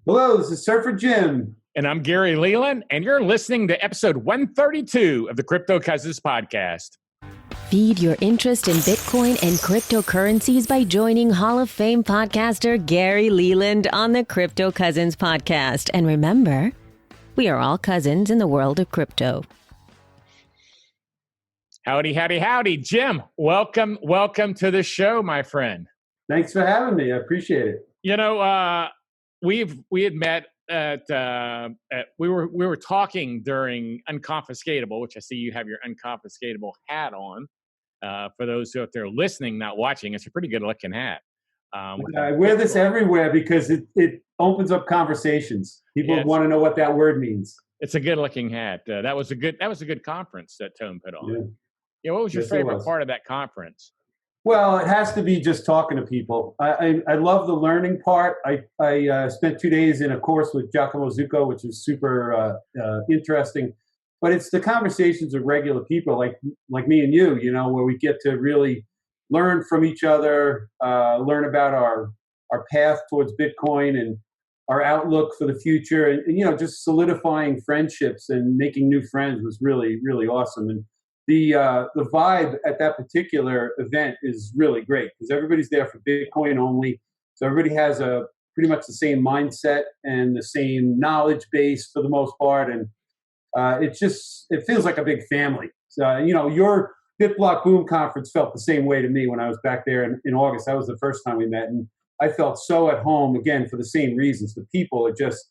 Hello, this is Surfer Jim. And I'm Gary Leland, and you're listening to episode 132 of the Crypto Cousins podcast. Feed your interest in Bitcoin and cryptocurrencies by joining Hall of Fame podcaster Gary Leland on the Crypto Cousins podcast. And remember, we are all cousins in the world of crypto. Howdy, howdy, howdy. Jim, welcome to the show, my friend. Thanks for having me. I appreciate it. You know, we had met we were talking during Unconfiscatable, which I see you have your Unconfiscatable hat on. For those out there listening, not watching, it's a pretty good looking hat. I wear this everywhere because it opens up conversations. People want to know what that word means. It's a good looking hat. That was a good conference that Tone put on. Yeah, what was your Yes, favorite part of that conference? Well, it has to be just talking to people. I love the learning part. I spent 2 days in a course with Giacomo Zucco, which is super interesting. But it's the conversations with regular people like me and you, where we get to really learn from each other, learn about our path towards Bitcoin and our outlook for the future, and just solidifying friendships and making new friends was really, really awesome. And the vibe at that particular event is really great because everybody's there for Bitcoin only. So everybody has pretty much the same mindset and the same knowledge base for the most part. And it feels like a big family. So, your BitBlockBOOM conference felt the same way to me when I was back there in August. That was the first time we met. And I felt so at home, again, for the same reasons. The people are just,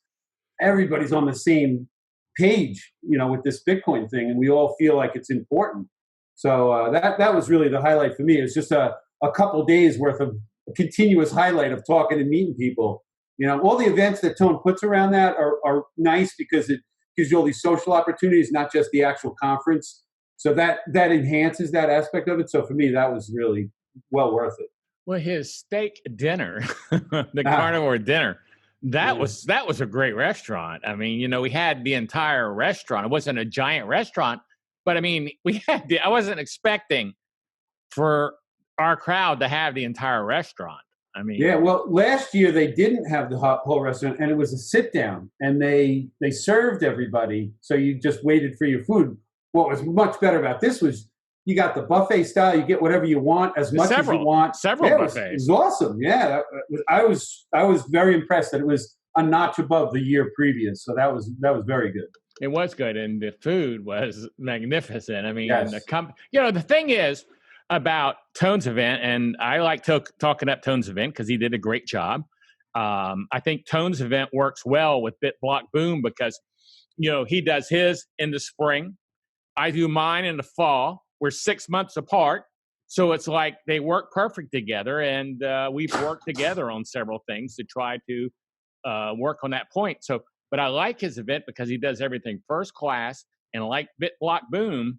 everybody's on the same page, with this Bitcoin thing, and we all feel like it's important. So that was really the highlight for me. It was just a couple days worth of a continuous highlight of talking and meeting people. All the events that Tone puts around that are nice because it gives you all these social opportunities, not just the actual conference. So that enhances that aspect of it. So for me, that was really well worth it. Well, his steak dinner, the carnivore dinner, that was a great restaurant. I mean, we had the entire restaurant. It wasn't a giant restaurant, but I mean, I wasn't expecting for our crowd to have the entire restaurant. I mean, yeah. Well, last year they didn't have the whole restaurant, and it was a sit down, and they served everybody, so you just waited for your food. What was much better about this was you got the buffet style. You get whatever you want, as much as you want. Several buffets. It was awesome. Yeah, I was very impressed that it was a notch above the year previous. So that was very good. It was good, and the food was magnificent. I mean, yes. The thing is about Tone's event, and I like talking up Tone's event because he did a great job. I think Tone's event works well with BitBlockBOOM because he does his in the spring. I do mine in the fall. We're 6 months apart. So it's like they work perfect together. And we've worked together on several things to try to work on that point. But I like his event because he does everything first class. And like BitBlockBOOM,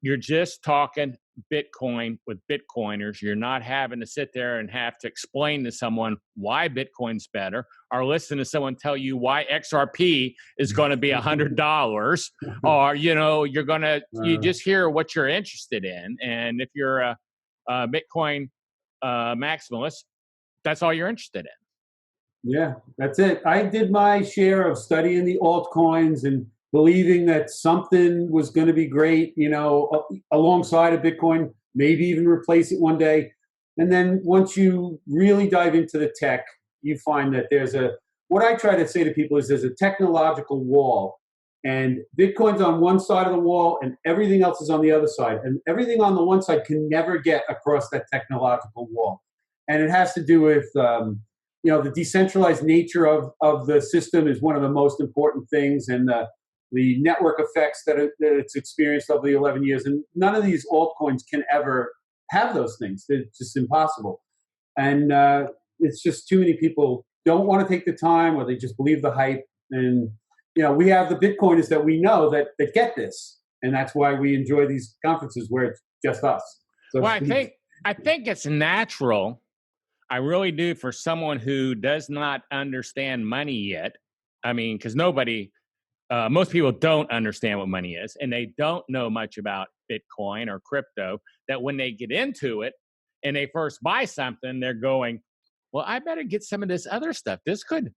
you're just talking Bitcoin with Bitcoiners. You're not having to sit there and have to explain to someone why Bitcoin's better or listen to someone tell you why XRP is going to be $100 or, you just hear what you're interested in. And if you're a Bitcoin maximalist, that's all you're interested in. Yeah, that's it. I did my share of studying the altcoins and believing that something was going to be great, alongside of Bitcoin, maybe even replace it one day. And then once you really dive into the tech, you find that what I try to say to people is there's a technological wall, and Bitcoin's on one side of the wall and everything else is on the other side. And everything on the one side can never get across that technological wall. And it has to do with, the decentralized nature of the system is one of the most important things, and the network effects that it's experienced over the 11 years. And none of these altcoins can ever have those things. It's just impossible. And it's just too many people don't want to take the time, or they just believe the hype. And, we have the Bitcoiners that we know that get this. And that's why we enjoy these conferences where it's just us. So well, I think it's natural. I really do, for someone who does not understand money yet. I mean, because most people don't understand what money is, and they don't know much about Bitcoin or crypto, that when they get into it and they first buy something, they're going, well, I better get some of this other stuff. This could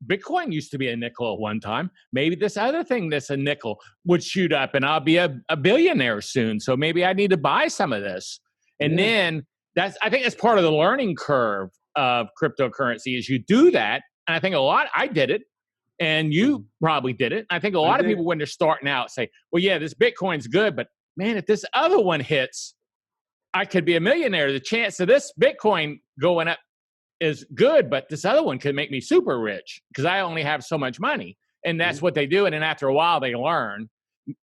Bitcoin used to be a nickel at one time. Maybe this other thing that's a nickel would shoot up and I'll be a billionaire soon. So maybe I need to buy some of this. And then I think that's part of the learning curve of cryptocurrency is you do that. And I think I did it. And you probably did it. I think a lot of people, when they're starting out, say, well, yeah, this Bitcoin's good, but man, if this other one hits, I could be a millionaire. The chance of this Bitcoin going up is good, but this other one could make me super rich because I only have so much money. And that's what they do. And then after a while, they learn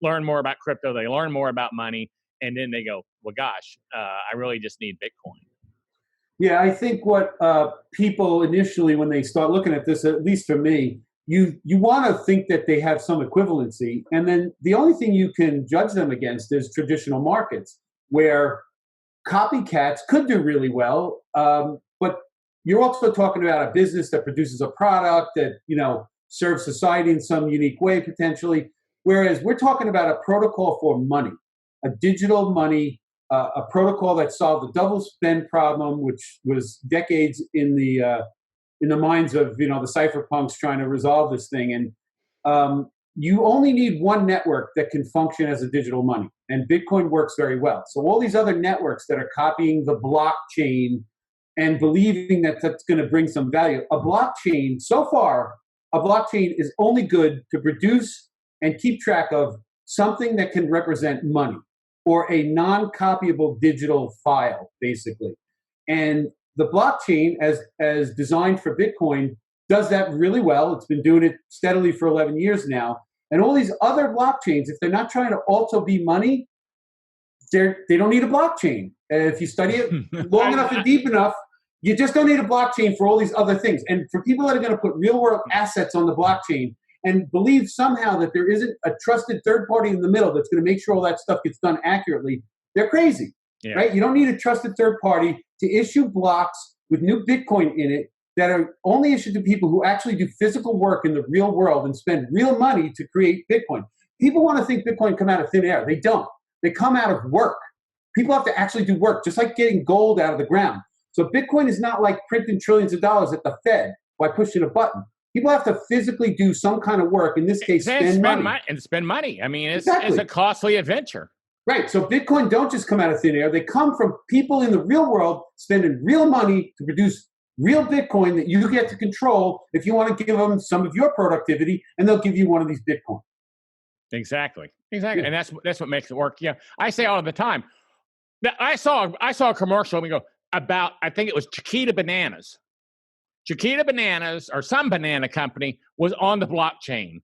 more about crypto. They learn more about money. And then they go, well, gosh, I really just need Bitcoin. Yeah, I think what people initially, when they start looking at this, at least for me, you want to think that they have some equivalency. And then the only thing you can judge them against is traditional markets, where copycats could do really well. But you're also talking about a business that produces a product that, serves society in some unique way, potentially. Whereas we're talking about a protocol for money, a digital money, a protocol that solved the double spend problem, which was decades in the minds of, the cypherpunks trying to resolve this thing. And you only need one network that can function as a digital money. And Bitcoin works very well. So all these other networks that are copying the blockchain and believing that that's going to bring some value, so far, a blockchain is only good to produce and keep track of something that can represent money or a non-copyable digital file, basically. And the blockchain, as designed for Bitcoin, does that really well. It's been doing it steadily for 11 years now. And all these other blockchains, if they're not trying to also be money, they don't need a blockchain. If you study it long enough and deep enough, you just don't need a blockchain for all these other things. And for people that are going to put real-world assets on the blockchain and believe somehow that there isn't a trusted third party in the middle that's going to make sure all that stuff gets done accurately, they're crazy, right? You don't need a trusted third party to issue blocks with new Bitcoin in it that are only issued to people who actually do physical work in the real world and spend real money to create Bitcoin. People want to think Bitcoin come out of thin air. They don't. They come out of work. People have to actually do work, just like getting gold out of the ground. So Bitcoin is not like printing trillions of dollars at the Fed by pushing a button. People have to physically do some kind of work, in this case, spend money. And spend money. I mean, it's a costly adventure. Right. So Bitcoin don't just come out of thin air. They come from people in the real world spending real money to produce real Bitcoin that you get to control if you want to give them some of your productivity, and they'll give you one of these Bitcoin. Exactly. Yeah. And that's what makes it work. Yeah. I say all the time. I saw a commercial, we go, about, I think it was Chiquita Bananas. Chiquita Bananas, or some banana company, was on the blockchain.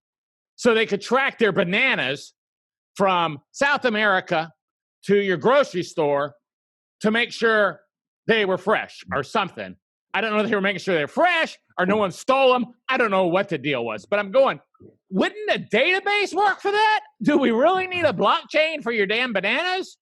So they could track their bananas from South America to your grocery store to make sure they were fresh or something. I don't know if they were making sure they're fresh or no one stole them. I don't know what the deal was. But I'm going, wouldn't a database work for that? Do we really need a blockchain for your damn bananas?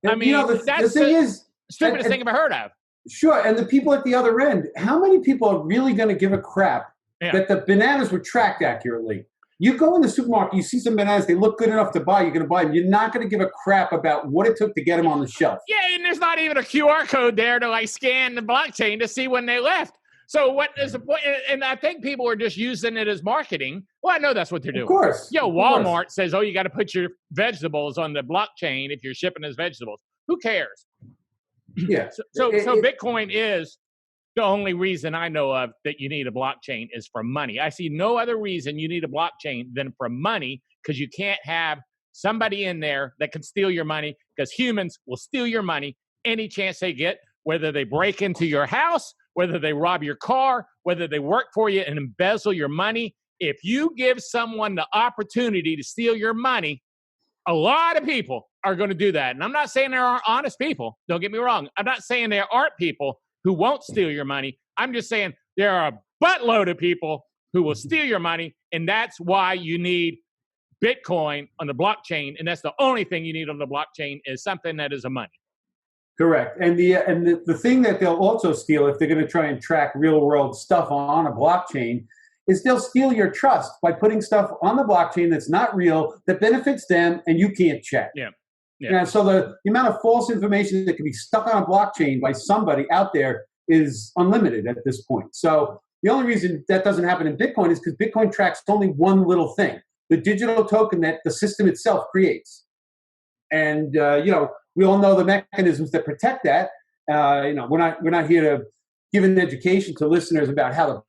And, I mean, that's the stupidest thing I've ever heard of. Sure. And the people at the other end, how many people are really going to give a crap that the bananas were tracked accurately? You go in the supermarket, you see some bananas, they look good enough to buy, you're going to buy them. You're not going to give a crap about what it took to get them on the shelf. Yeah, and there's not even a QR code there to scan the blockchain to see when they left. So what is the point? And I think people are just using it as marketing. Well, I know that's what they're doing. Of course. Walmart says, you got to put your vegetables on the blockchain if you're shipping as vegetables. Who cares? Yeah. So Bitcoin is the only reason I know of that you need a blockchain is for money. I see no other reason you need a blockchain than for money, because you can't have somebody in there that can steal your money, because humans will steal your money any chance they get, whether they break into your house, whether they rob your car, whether they work for you and embezzle your money. If you give someone the opportunity to steal your money, a lot of people are going to do that. And I'm not saying there aren't honest people. Don't get me wrong. I'm not saying there aren't people who won't steal your money. I'm just saying there are a buttload of people who will steal your money, and that's why you need Bitcoin on the blockchain, and that's the only thing you need on the blockchain is something that is a money. Correct. And the thing that they'll also steal if they're going to try and track real-world stuff on a blockchain is they'll steal your trust by putting stuff on the blockchain that's not real, that benefits them, and you can't check. Yeah. So the amount of false information that can be stuck on a blockchain by somebody out there is unlimited at this point. So, The only reason that doesn't happen in Bitcoin is because Bitcoin tracks only one little thing, the digital token that the system itself creates. And, we all know the mechanisms that protect that. We're not here to give an education to listeners about how the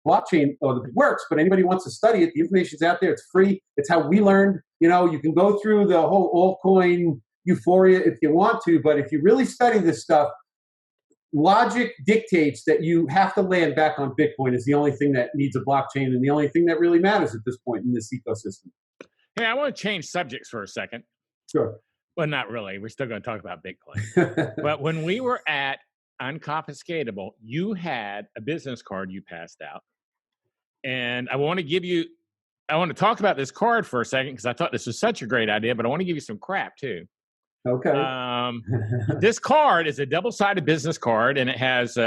blockchain works, but anybody wants to study it, the information's out there. It's free. It's how we learned. You can go through the whole altcoin euphoria if you want to, but if you really study this stuff, logic dictates that you have to land back on Bitcoin is the only thing that needs a blockchain and the only thing that really matters at this point in this ecosystem. Hey, I want to change subjects for a second. Sure. Well, not really. We're still going to talk about Bitcoin. But when we were at Unconfiscatable, you had a business card you passed out. And I want to talk about this card for a second because I thought this was such a great idea, but I want to give you some crap too. Okay. This card is a double-sided business card, and it has.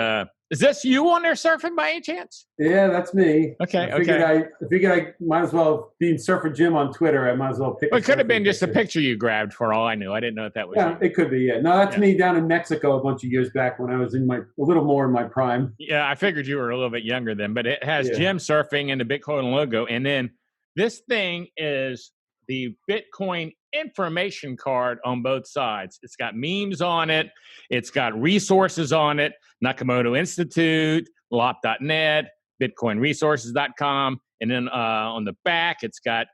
Is this you on there surfing by any chance? Yeah, that's me. Okay. I figured I might as well be Surfer Jim on Twitter. I might as well pick. Well, it could have been just a picture you grabbed for all I knew. I didn't know if that was. Yeah, you. It could be. Yeah, no, that's me down in Mexico a bunch of years back when I was a little more in my prime. Yeah, I figured you were a little bit younger then, but it has Jim surfing and the Bitcoin logo, and then this thing is the Bitcoin information card on both sides. It's got memes on it. It's got resources on it. Nakamoto Institute, lop.net, bitcoinresources.com. And then on the back, it's got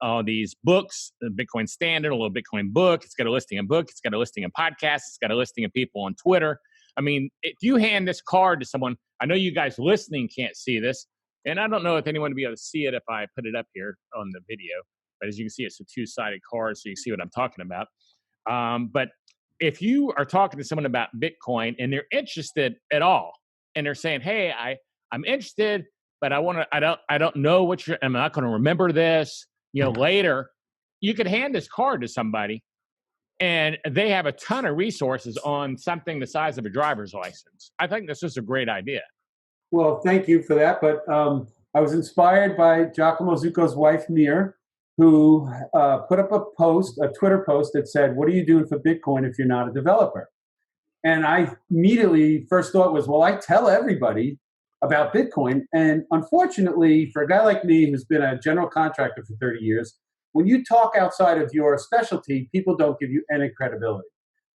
all these books, the Bitcoin Standard, a little Bitcoin book. It's got a listing of books. It's got a listing of podcasts. It's got a listing of people on Twitter. I mean, if you hand this card to someone, I know you guys listening can't see this, and I don't know if anyone will be able to see it if I put it up here on the video. But as you can see, it's a two-sided card, so you see what I'm talking about. But if you are talking to someone about Bitcoin and they're interested at all, and they're saying, "Hey, I'm interested, but I don't know I'm not going to remember this, later," you could hand this card to somebody, and they have a ton of resources on something the size of a driver's license. I think this is a great idea. Well, thank you for that. But I was inspired by Giacomo Zucco's wife, Mir, who put up a Twitter post that said, "What are you doing for Bitcoin if you're not a developer?" And I immediately first thought was, well, I tell everybody about Bitcoin. And unfortunately, for a guy like me who's been a general contractor for 30 years, when you talk outside of your specialty, people don't give you any credibility.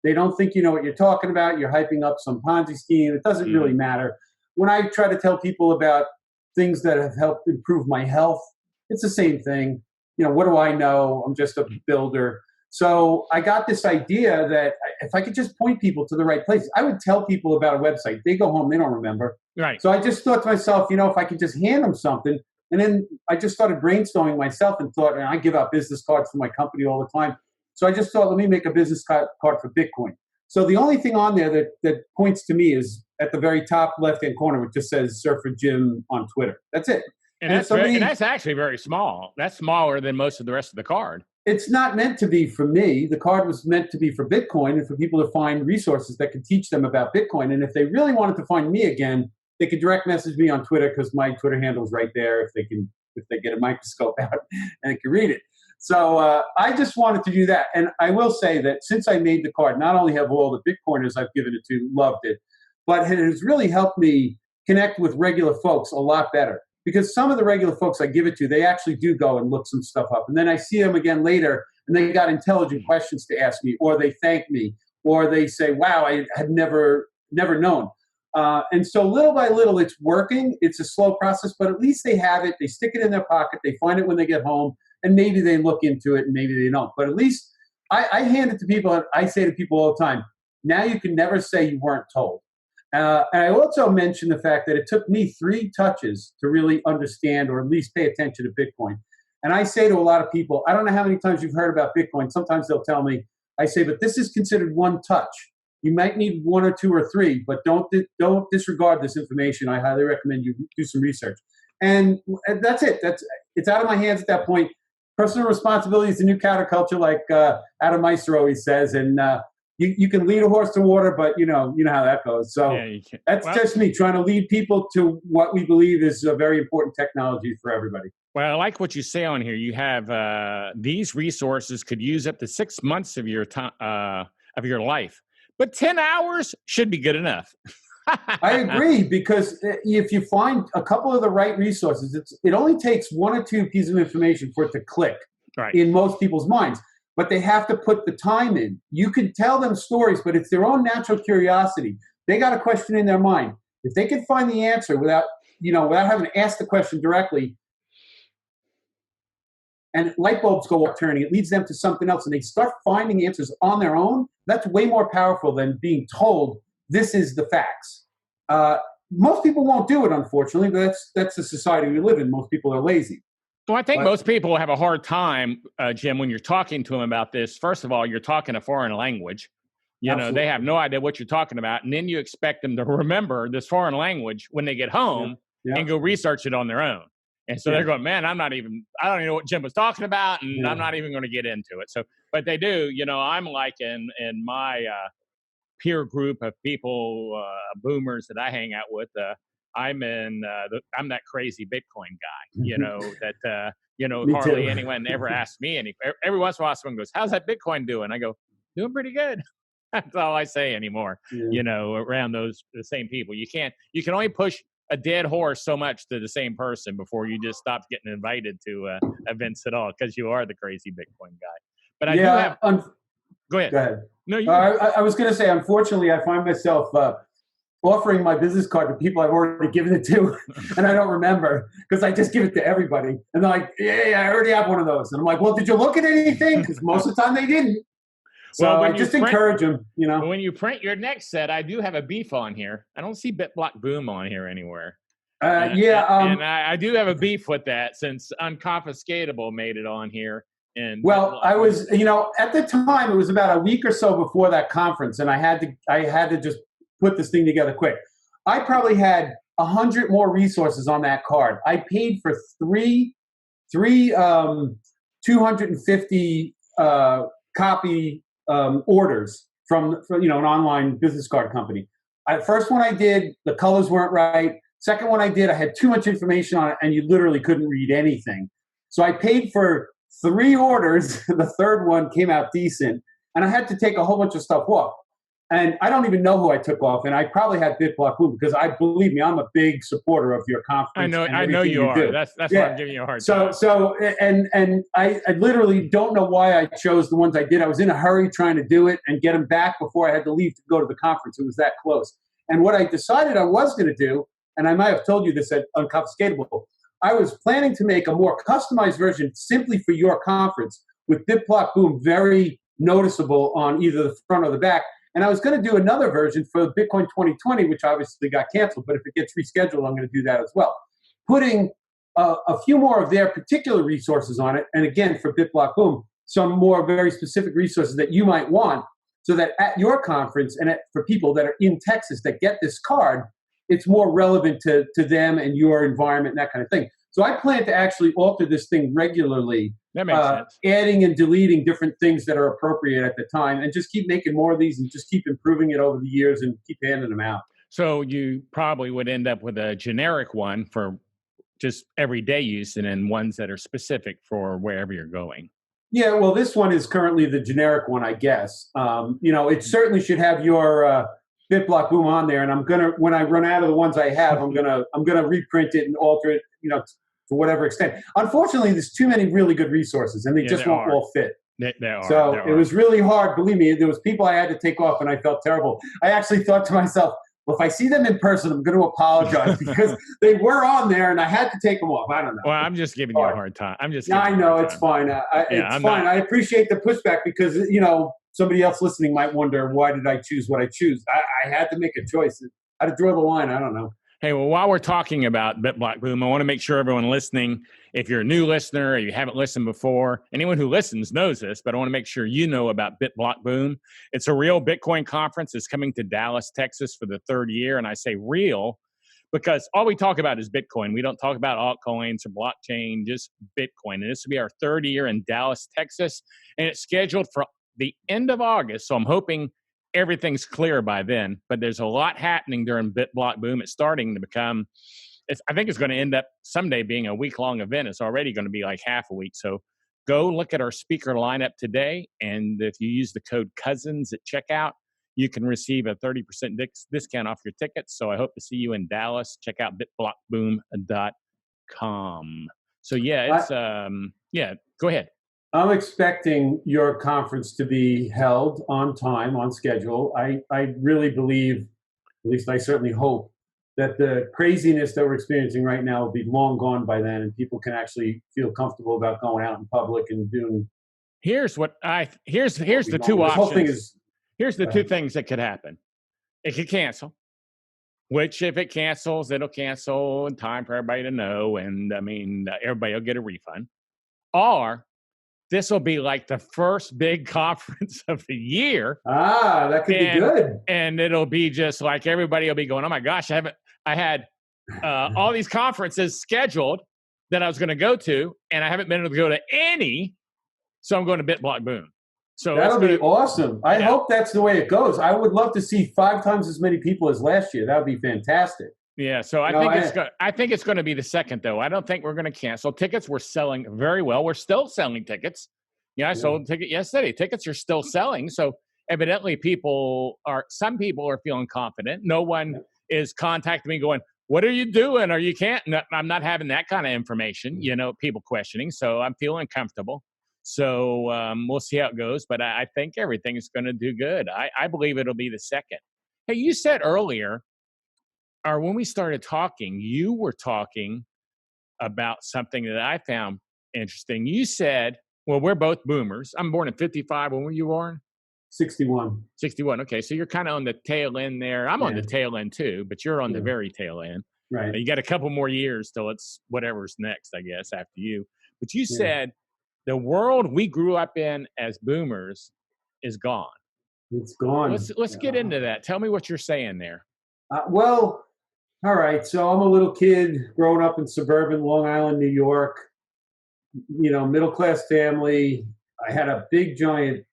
They don't think you know what you're talking about. You're hyping up some Ponzi scheme. It doesn't really matter. When I try to tell people about things that have helped improve my health, it's the same thing. What do I know? I'm just a builder. So I got this idea that if I could just point people to the right place, I would tell people about a website. They go home, they don't remember. Right. So I just thought to myself, if I could just hand them something. And then I just started brainstorming myself and thought, and I give out business cards for my company all the time. So I just thought, let me make a business card for Bitcoin. So the only thing on there that points to me is at the very top left-hand corner, which just says Surfer Jim on Twitter. That's it. And that's actually very small. That's smaller than most of the rest of the card. It's not meant to be for me. The card was meant to be for Bitcoin and for people to find resources that can teach them about Bitcoin. And if they really wanted to find me again, they could direct message me on Twitter because my Twitter handle is right there if they get a microscope out and they can read it. So I just wanted to do that. And I will say that since I made the card, not only have all the Bitcoiners I've given it to loved it, but it has really helped me connect with regular folks a lot better. Because some of the regular folks I give it to, they actually do go and look some stuff up. And then I see them again later, and they got intelligent questions to ask me, or they thank me, or they say, wow, I had never known. And so little by little, it's working. It's a slow process, but at least they have it. They stick it in their pocket. They find it when they get home, and maybe they look into it, and maybe they don't. But at least I hand it to people, and I say to people all the time, now you can never say you weren't told. And I also mentioned the fact that it took me 3 touches to really understand or at least pay attention to Bitcoin. And I say to a lot of people, I don't know how many times you've heard about Bitcoin. Sometimes they'll tell me, I say, but this is considered 1 touch. You might need 1 or 2 or 3, but don't disregard this information. I highly recommend you do some research. And that's it. It's out of my hands at that point. Personal responsibility is the new counterculture, like Adam Meister always says. And you can lead a horse to water, but you know how that goes. So that's just me trying to lead people to what we believe is a very important technology for everybody. Well, I like what you say on here. You have these resources could use up to 6 months of your time of your life, but 10 hours should be good enough. I agree, because if you find a couple of the right resources, it only takes one or two pieces of information for it to click Right. in most people's minds. But they have to put the time in. You can tell them stories, but it's their own natural curiosity. They got a question in their mind. If they can find the answer without having to ask the question directly, and light bulbs go up turning, it leads them to something else, and they start finding answers on their own. That's way more powerful than being told this is the facts. Most people won't do it, unfortunately, but that's the society we live in. Most people are lazy. Well, I think most people have a hard time, Jim, when you're talking to them about this. First of all, you're talking a foreign language. Absolutely. They have no idea what you're talking about. And then you expect them to remember this foreign language when they get home and go research it on their own. And so they're going, man, I don't even know what Jim was talking about, and I'm not even going to get into it. So, but they do, I'm like in my peer group of people, boomers that I hang out with, I'm that crazy Bitcoin guy, that, hardly anyone ever asks me every once in a while someone goes, how's that Bitcoin doing? I go, doing pretty good. That's all I say anymore, around the same people. You can only push a dead horse so much to the same person before you just stop getting invited to events at all, because you are the crazy Bitcoin guy. But I do have. Go ahead. Go ahead. No, you. I was going to say, unfortunately, I find myself offering my business card to people I've already given it to, and I don't remember, because I just give it to everybody. And they're like, yeah, I already have one of those. And I'm like, well, did you look at anything? Because most of the time they didn't. So I just encourage them, When you print your next set, I do have a beef on here. I don't see BitBlockBoom on here anywhere. And I do have a beef with that, since Unconfiscatable made it on here. And I was, at the time, it was about a week or so before that conference, and I had to just put this thing together quick. I probably had 100 more resources on that card. I paid for three 250 copy orders from an online business card company. First one I did, the colors weren't right. Second one I did, I had too much information on it, and you literally couldn't read anything. So I paid for 3 orders. The third one came out decent, and I had to take a whole bunch of stuff off. And I don't even know who I took off, and I probably had BitBlockBoom, because believe me, I'm a big supporter of your conference. I know you are. That's why I'm giving you a hard time. And I literally don't know why I chose the ones I did. I was in a hurry trying to do it and get them back before I had to leave to go to the conference. It was that close. And what I decided I was going to do, and I might have told you this at Unconfiscatable, I was planning to make a more customized version simply for your conference, with BitBlockBoom very noticeable on either the front or the back. And I was going to do another version for Bitcoin 2020, which obviously got canceled. But if it gets rescheduled, I'm going to do that as well. Putting a few more of their particular resources on it. And again, for BitBlockBoom, some more very specific resources that you might want, so that at your conference and for people that are in Texas that get this card, it's more relevant to them and your environment and that kind of thing. So I plan to actually alter this thing regularly. That makes sense. Adding and deleting different things that are appropriate at the time, and just keep making more of these, and just keep improving it over the years, and keep handing them out. So you probably would end up with a generic one for just everyday use, and then ones that are specific for wherever you're going. Yeah, well, this one is currently the generic one, I guess. It certainly should have your BitBlockBoom on there, and when I run out of the ones I have, I'm gonna reprint it and alter it, to whatever extent. Unfortunately, there's too many really good resources, and they just won't all fit. It was really hard. Believe me, there was people I had to take off, and I felt terrible. I actually thought to myself, well, if I see them in person, I'm going to apologize, because they were on there, and I had to take them off. I don't know. Well, I'm just giving you a hard time. I know, it's fine. It's fine. I appreciate the pushback, because, somebody else listening might wonder, why did I choose what I choose? I had to make a choice. I had to draw the line. I don't know. Hey, well, while we're talking about BitBlockBoom, I want to make sure everyone listening, if you're a new listener or you haven't listened before, anyone who listens knows this, but I want to make sure you know about BitBlockBoom. It's a real Bitcoin conference. It's coming to Dallas, Texas for the 3rd year. And I say real because all we talk about is Bitcoin. We don't talk about altcoins or blockchain, just Bitcoin. And this will be our 3rd year in Dallas, Texas. And it's scheduled for the end of August. So I'm hoping everything's clear by then, but there's a lot happening during BitBlockBoom. It's starting to become, I think it's going to end up someday being a week-long event. It's already going to be like half a week. So go look at our speaker lineup today. And if you use the code COUSINS at checkout, you can receive a 30% discount off your tickets. So I hope to see you in Dallas. Check out bitblockboom.com. So yeah, it's yeah, go ahead. I'm expecting your conference to be held on time, on schedule. I really believe, at least I certainly hope, that the craziness that we're experiencing right now will be long gone by then, and people can actually feel comfortable about going out in public and doing. Here's the two This whole thing options. is. Here's the two things that could happen. It could cancel, which if it cancels, it'll cancel in time for everybody to know, and I mean everybody will get a refund. Or this will be like the first big conference of the year. That could be good. And it'll be just like everybody will be going, oh my gosh, I had all these conferences scheduled that I was going to go to, and I haven't been able to go to any. So I'm going to BitBlockBoom. So that'll be awesome. I hope that's the way it goes. I would love to see 5 times as many people as last year. That would be fantastic. Yeah, so I think it's going to be the second, though. I don't think we're going to cancel. Tickets were selling very well. We're still selling tickets. Yeah, I sold a ticket yesterday. Tickets are still selling. So evidently some people are feeling confident. No one is contacting me going, what are you doing? Or you can't. No, I'm not having that kind of information, people questioning. So I'm feeling comfortable. So we'll see how it goes. But I think everything is going to do good. I believe it'll be the second. Hey, you said earlier, or when we started talking, you were talking about something that I found interesting. You said, well, we're both boomers. I'm born in 55. When were you born? 61. 61. Okay. So you're kind of on the tail end there. I'm on the tail end too, but you're on the very tail end. Right. You got a couple more years till it's whatever's next, I guess, after you. But you said the world we grew up in as boomers is gone. It's gone. Let's get into that. Tell me what you're saying there. Well, all right. So I'm a little kid growing up in suburban Long Island, New York, middle-class family. I had a big, giant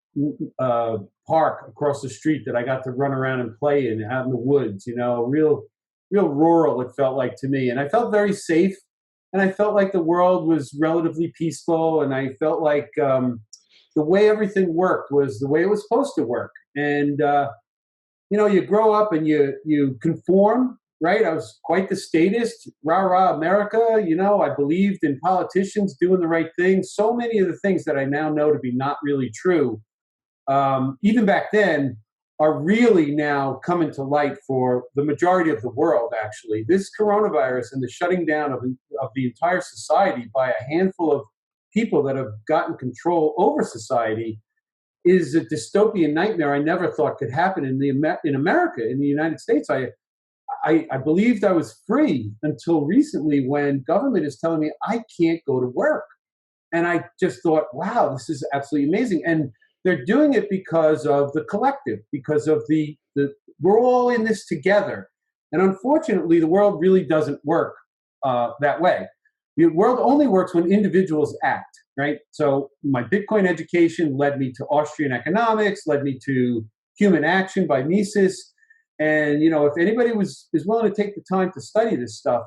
park across the street that I got to run around and play in out in the woods, real rural it felt like to me. And I felt very safe, and I felt like the world was relatively peaceful, and I felt like the way everything worked was the way it was supposed to work. And, you grow up and you conform, right? I was quite the statist, rah-rah America. I believed in politicians doing the right thing. So many of the things that I now know to be not really true, even back then, are really now coming to light for the majority of the world, actually. This coronavirus and the shutting down of the entire society by a handful of people that have gotten control over society is a dystopian nightmare I never thought could happen in America, in the United States. I believed I was free until recently, when government is telling me I can't go to work. And I just thought, wow, this is absolutely amazing. And they're doing it because of the collective, because of the we're all in this together. And unfortunately, the world really doesn't work that way. The world only works when individuals act, right? So my Bitcoin education led me to Austrian economics, led me to human action by Mises. And, if anybody is willing to take the time to study this stuff,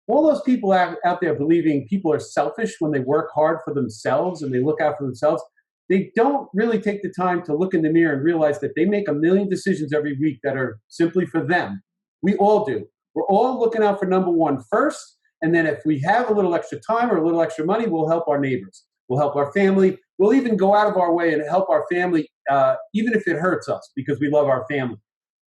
all those people out there believing people are selfish when they work hard for themselves and they look out for themselves, they don't really take the time to look in the mirror and realize that they make a million decisions every week that are simply for them. We all do. We're all looking out for number one first. And then if we have a little extra time or a little extra money, we'll help our neighbors. We'll help our family. We'll even go out of our way and help our family, even if it hurts us, because we love our family.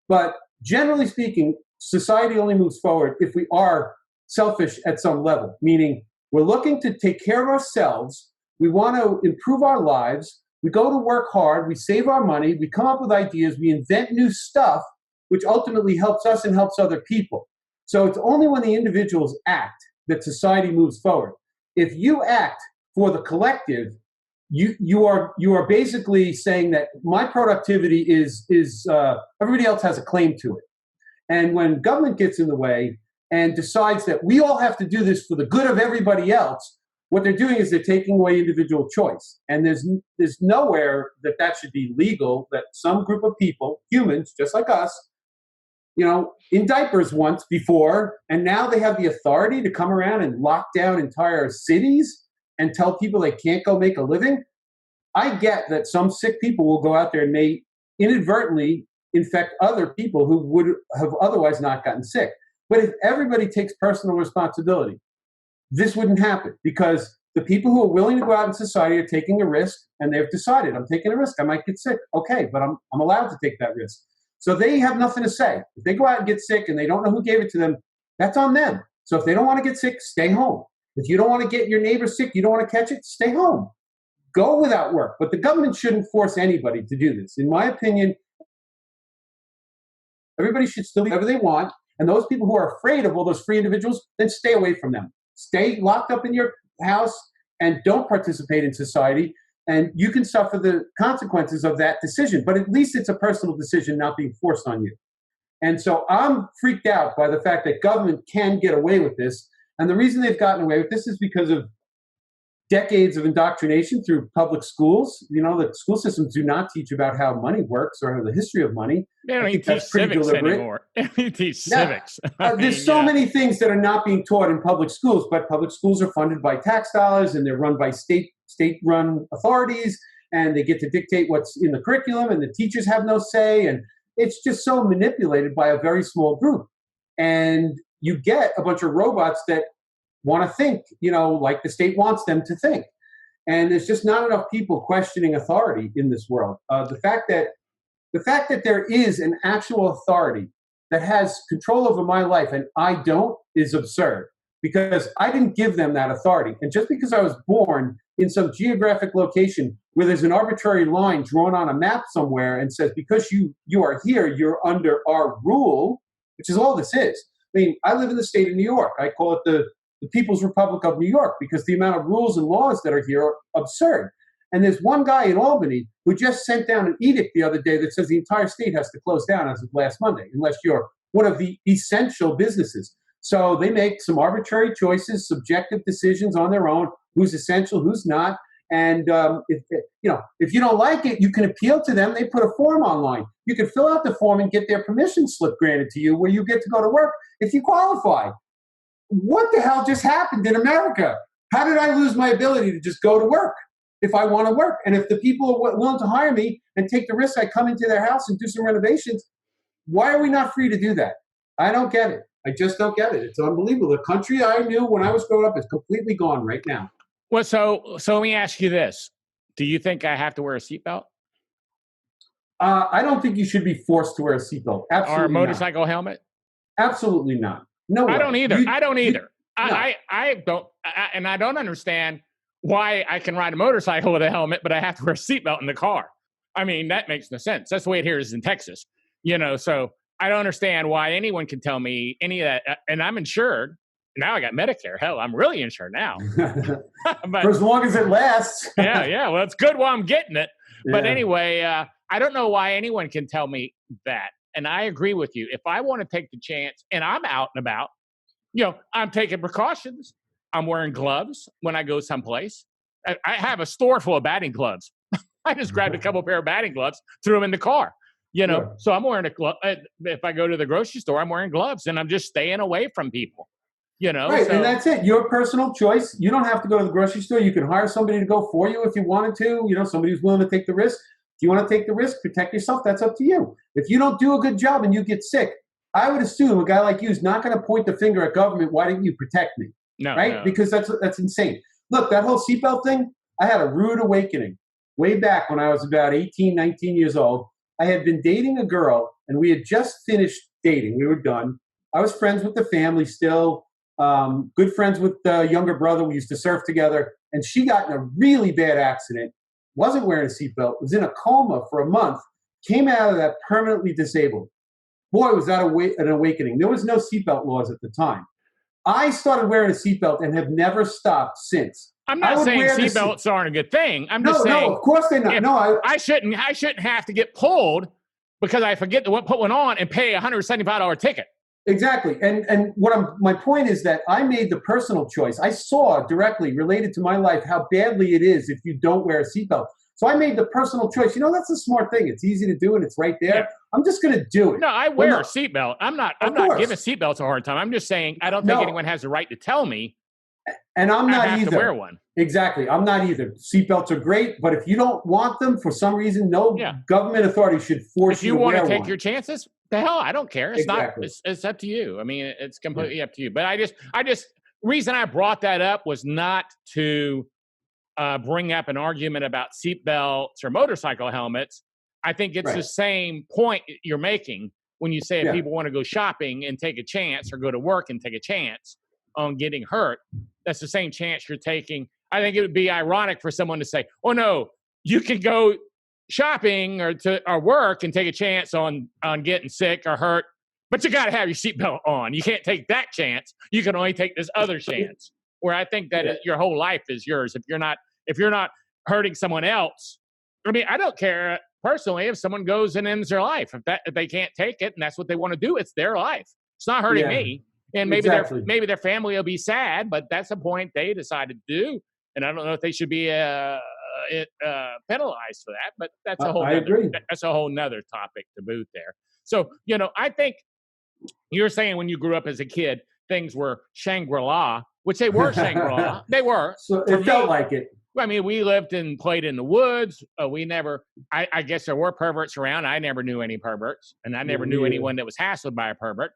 But generally speaking, society only moves forward if we are selfish at some level, meaning we're looking to take care of ourselves. We want to improve our lives. We go to work hard. We save our money. We come up with ideas. We invent new stuff, which ultimately helps us and helps other people. So it's only when the individuals act that society moves forward. If you act for the collective, you are basically saying that my productivity is everybody else has a claim to it. And when government gets in the way and decides that we all have to do this for the good of everybody else, what they're doing is they're taking away individual choice. And there's nowhere that should be legal, that some group of people, humans just like us, in diapers once before, and now they have the authority to come around and lock down entire cities and tell people they can't go make a living. I get that some sick people will go out there and may inadvertently infect other people who would have otherwise not gotten sick. But if everybody takes personal responsibility, this wouldn't happen, because the people who are willing to go out in society are taking a risk, and they've decided, I'm taking a risk. I might get sick. Okay, but I'm allowed to take that risk. So they have nothing to say. If they go out and get sick and they don't know who gave it to them, that's on them. So if they don't want to get sick, stay home. If you don't want to get your neighbor sick, you don't want to catch it, stay home. Go without work. But the government shouldn't force anybody to do this. In my opinion, everybody should still do whatever they want. And those people who are afraid of all those free individuals, then stay away from them. Stay locked up in your house and don't participate in society. And you can suffer the consequences of that decision. But at least it's a personal decision not being forced on you. And so I'm freaked out by the fact that government can get away with this. And the reason they've gotten away with this is because of decades of indoctrination through public schools. You know, the school systems do not teach about how money works or the history of money. They don't even teach civics anymore. They teach civics. There's so many things that are not being taught in public schools, but public schools are funded by tax dollars, and they're run by state-run authorities, and they get to dictate what's in the curriculum, and the teachers have no say, and it's just so manipulated by a very small group. And you get a bunch of robots that want to think, you know, like the state wants them to think. And there's just not enough people questioning authority in this world. The fact that there is an actual authority that has control over my life and I don't is absurd, because I didn't give them that authority. And just because I was born in some geographic location where there's an arbitrary line drawn on a map somewhere and says, because you are here, you're under our rule, which is all this is. I mean, I live in the state of New York. I call it the People's Republic of New York, because the amount of rules and laws that are here are absurd. And there's one guy in Albany who just sent down an edict the other day that says the entire state has to close down as of last Monday, unless you're one of the essential businesses. So they make some arbitrary choices, subjective decisions on their own, who's essential, who's not. And if you don't like it, you can appeal to them. They put a form online. You can fill out the form and get their permission slip granted to you, where you get to go to work if you qualify. What the hell just happened in America? How did I lose my ability to just go to work if I want to work? And if the people are willing to hire me and take the risk, I come into their house and do some renovations, why are we not free to do that? I don't get it. I just don't get it. It's unbelievable. The country I knew when I was growing up is completely gone right now. Well, so let me ask you this. Do you think I have to wear a seatbelt? I don't think you should be forced to wear a seatbelt. Absolutely Or a motorcycle helmet? Absolutely not. No way. I don't either. I don't either. I don't, and I don't understand why I can ride a motorcycle with a helmet, but I have to wear a seatbelt in the car. I mean, that makes no sense. That's the way it here is in Texas, you know. So I don't understand why anyone can tell me any of that. And I'm insured. Now I got Medicare. Hell, I'm really insured now. But, for as long as it lasts. yeah. Well, it's good while I'm getting it. Yeah. But anyway, I don't know why anyone can tell me that. And I agree with you. If I want to take the chance and I'm out and about, you know, I'm taking precautions. I'm wearing gloves when I go someplace. I have a store full of batting gloves. I just grabbed a couple pair of batting gloves, threw them in the car, you know. Sure. So I'm wearing a glove. If I go to the grocery store, I'm wearing gloves, and I'm just staying away from people, you know. Right, so, and that's it. Your personal choice. You don't have to go to the grocery store. You can hire somebody to go for you if you wanted to. You know, somebody who's willing to take the risk. If you want to take the risk, protect yourself, that's up to you. If you don't do a good job and you get sick, I would assume a guy like you is not going to point the finger at government. Why didn't you protect me? No, right? No. Because that's insane. Look, that whole seatbelt thing, I had a rude awakening. Way back when I was about 18, 19 years old, I had been dating a girl, and we had just finished dating. We were done. I was friends with the family still, good friends with the younger brother. We used to surf together, and she got in a really bad accident. Wasn't wearing a seatbelt, was in a coma for a month, came out of that permanently disabled. Boy, was that an awakening. There was no seatbelt laws at the time. I started wearing a seatbelt and have never stopped since. I'm not saying seatbelts aren't a good thing. I'm just saying. No, of course they're not. No, I shouldn't have to get pulled because I forget to put one on and pay a $175 ticket. Exactly. And my point is that I made the personal choice. I saw directly related to my life how badly it is if you don't wear a seatbelt. So I made the personal choice. You know, that's a smart thing. It's easy to do and it's right there. Yeah. I'm just going to do it. No, I wear a seatbelt. I'm not giving seatbelts a hard time. I'm just saying I don't think anyone has the right to tell me And I'm I not have either. to wear one. Exactly. I'm not either. Seatbelts are great, but if you don't want them for some reason, no government authority should force you to wear one. If you want to take your chances, the hell, I don't care. It's exactly. not. It's up to you. I mean, it's completely up to you. But I just reason I brought that up was not to bring up an argument about seatbelts or motorcycle helmets. I think it's the same point you're making when you say if people want to go shopping and take a chance, or go to work and take a chance on getting hurt. That's the same chance you're taking. I think it would be ironic for someone to say, "Oh no, you can go shopping or work and take a chance on getting sick or hurt, but you got to have your seatbelt on. You can't take that chance. You can only take this other chance." Where I think that your whole life is yours. If you're not hurting someone else, I mean, I don't care personally if someone goes and ends their life. If they can't take it and that's what they want to do, it's their life. It's not hurting me. And maybe their family will be sad, but that's the point they decided to do. And I don't know if they should be penalized for that, but that's a whole nother topic to boot there. So, I think you're saying when you grew up as a kid, things were Shangri-La, which they were Shangri-La. They were. So it felt like it. I mean, we lived and played in the woods. I guess there were perverts around. I never knew any perverts, and I never knew anyone that was hassled by a pervert.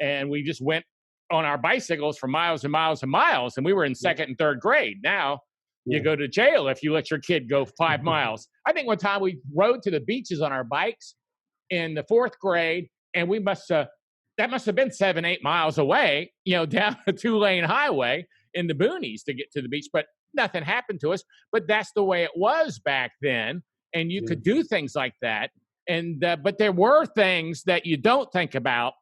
And we just went on our bicycles for miles and miles and miles, and we were in second and third grade. Now you go to jail if you let your kid go 5 miles. I think one time we rode to the beaches on our bikes in the 4th grade, and that must have been 7-8 miles away, down a 2-lane highway in the boonies to get to the beach. But nothing happened to us. But that's the way it was back then, and you could do things like that. And but there were things that you don't think about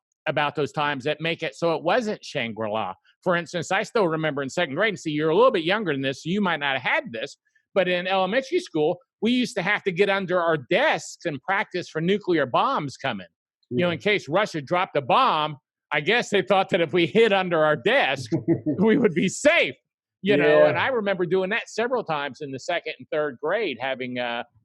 those times that make it so it wasn't Shangri-La. For instance, I still remember in 2nd grade, and see, you're a little bit younger than this, so you might not have had this, but in elementary school, we used to have to get under our desks and practice for nuclear bombs coming. In case Russia dropped a bomb, I guess they thought that if we hid under our desk, we would be safe, and I remember doing that several times in the 2nd and 3rd grade, having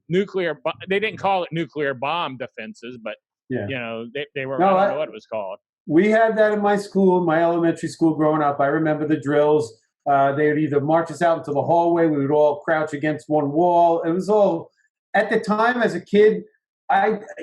they didn't call it nuclear bomb defenses, but they were, I don't know what it was called. We had that in my school, my elementary school growing up. I remember the drills. They would either march us out into the hallway. We would all crouch against one wall. It was all, at the time as a kid,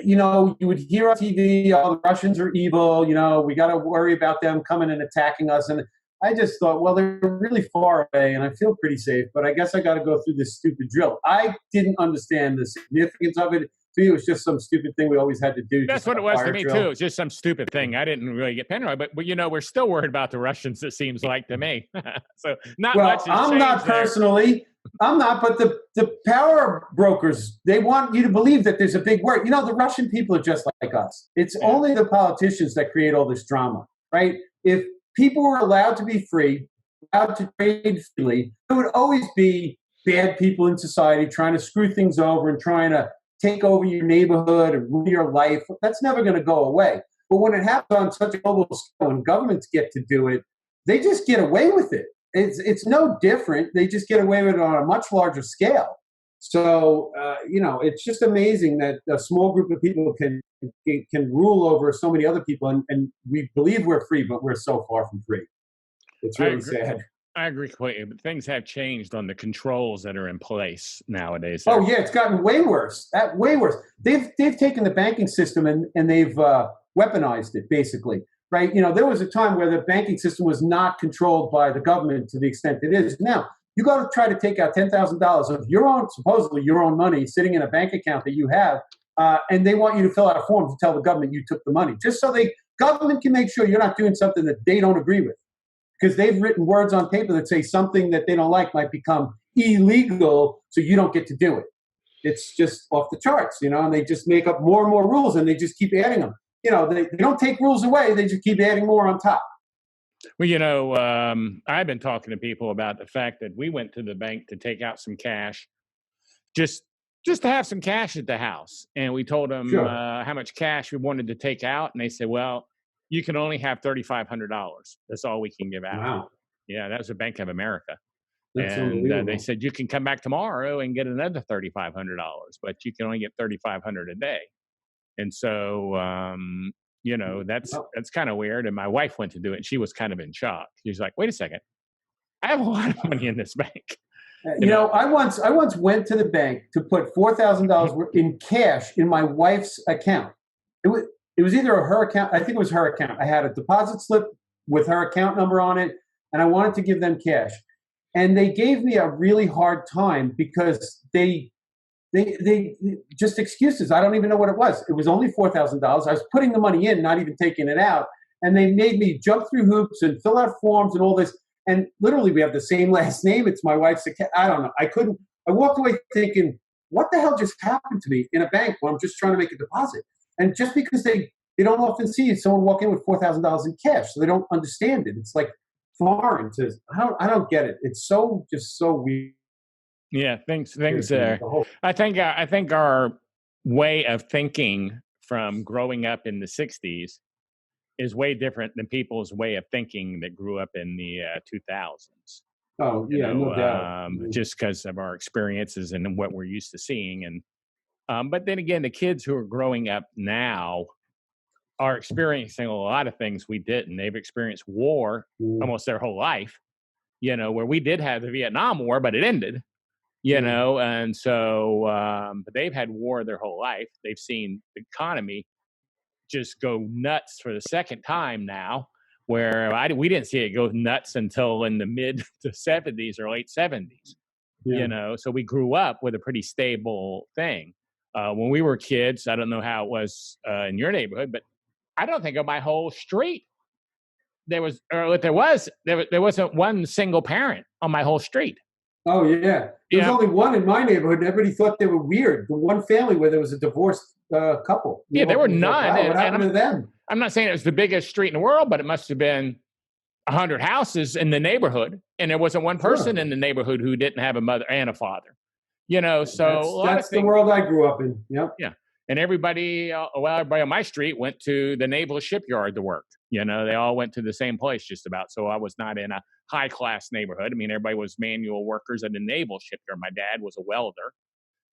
you would hear on TV, oh, the Russians are evil, we got to worry about them coming and attacking us. And I just thought, well, they're really far away and I feel pretty safe, but I guess I got to go through this stupid drill. I didn't understand the significance of it. To me, it was just some stupid thing we always had to do. That's what it was to me, too. It was just some stupid thing. I didn't really get paranoid, but we're still worried about the Russians, it seems like to me. So much has I'm not personally. I'm not, but the power brokers, they want you to believe that there's a big war. The Russian people are just like us. It's only the politicians that create all this drama, right? If people were allowed to be free, allowed to trade freely, there would always be bad people in society trying to screw things over and trying to take over your neighborhood and ruin your life. That's never going to go away. But when it happens on such a global scale, when governments get to do it, they just get away with it. It's no different. They just get away with it on a much larger scale. So, it's just amazing that a small group of people can rule over so many other people. And we believe we're free, but we're so far from free. It's really sad. I agree completely, but things have changed on the controls that are in place nowadays. Oh yeah, it's gotten way worse. Way worse. They've taken the banking system and they've weaponized it basically, right? There was a time where the banking system was not controlled by the government to the extent it is now. You go to try to take out $10,000 of your own, supposedly your own money, sitting in a bank account that you have, and they want you to fill out a form to tell the government you took the money, just so government can make sure you're not doing something that they don't agree with. Because they've written words on paper that say something that they don't like might become illegal, so you don't get to do it. It's just off the charts, and they just make up more and more rules, and they just keep adding them. They don't take rules away, they just keep adding more on top. Well, I've been talking to people about the fact that we went to the bank to take out some cash, just to have some cash at the house. And we told them how much cash we wanted to take out, and they said, well, you can only have $3,500. That's all we can give out. Wow. Yeah, that was the Bank of America. That's and they said, you can come back tomorrow and get another $3,500, but you can only get $3,500 a day. And so, that's kind of weird. And my wife went to do it, and she was kind of in shock. She was like, wait a second. I have a lot of money in this bank. You know, I once went to the bank to put $4,000 in cash in my wife's account. It was either her account. I think it was her account. I had a deposit slip with her account number on it, and I wanted to give them cash. And they gave me a really hard time because they just excuses. I don't even know what it was. It was only $4,000. I was putting the money in, not even taking it out. And they made me jump through hoops and fill out forms and all this. And literally, we have the same last name. It's my wife's account. I don't know. I walked away thinking, what the hell just happened to me in a bank when I'm just trying to make a deposit? And just because they don't often see someone walk in with $4,000 in cash, so they don't understand it. It's like foreign to, I don't get it. It's just so weird. Yeah, things there. I think our way of thinking from growing up in the 60s is way different than people's way of thinking that grew up in the 2000s. Oh, yeah, no doubt. Just because of our experiences and what we're used to seeing. And but then again, the kids who are growing up now are experiencing a lot of things we didn't. They've experienced war almost their whole life, where we did have the Vietnam War, but it ended, and so but they've had war their whole life. They've seen the economy just go nuts for the second time now, where we didn't see it go nuts until in the mid to 70s or late 70s, so we grew up with a pretty stable thing. When we were kids, I don't know how it was in your neighborhood, but I don't think on my whole street there wasn't one single parent on my whole street. Oh, yeah. There was only one in my neighborhood, and everybody thought they were weird. The one family where there was a divorced couple. There were none. Wow, what happened to them? I'm not saying it was the biggest street in the world, but it must have been 100 houses in the neighborhood, and there wasn't one person in the neighborhood who didn't have a mother and a father. So that's the world I grew up in. Yep. Yeah. And everybody on my street went to the naval shipyard to work. They all went to the same place just about. So I was not in a high class neighborhood. I mean, everybody was manual workers at the naval shipyard. My dad was a welder.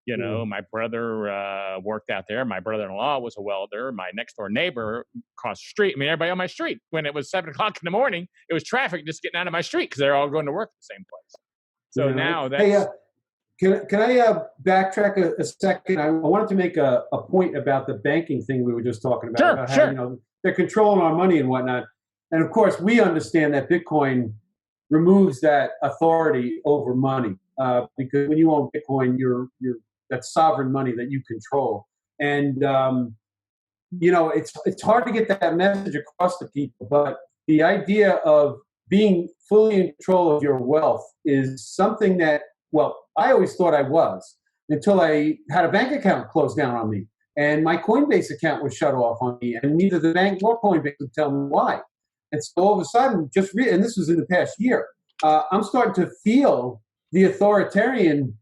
My brother worked out there. My brother-in-law was a welder. My next door neighbor across the street. I mean, everybody on my street. When it was 7 o'clock in the morning, it was traffic just getting out of my street because they're all going to work at the same place. So now that's. Hey, can I backtrack a second? I wanted to make a point about the banking thing we were just talking about. Sure. How, they're controlling our money and whatnot. And of course, we understand that Bitcoin removes that authority over money because when you own Bitcoin, you're that's sovereign money that you control. And it's hard to get that message across to people. But the idea of being fully in control of your wealth is something that, well, I always thought I was until I had a bank account closed down on me and my Coinbase account was shut off on me and neither the bank nor Coinbase would tell me why. And so all of a sudden, and this was in the past year, I'm starting to feel the authoritarian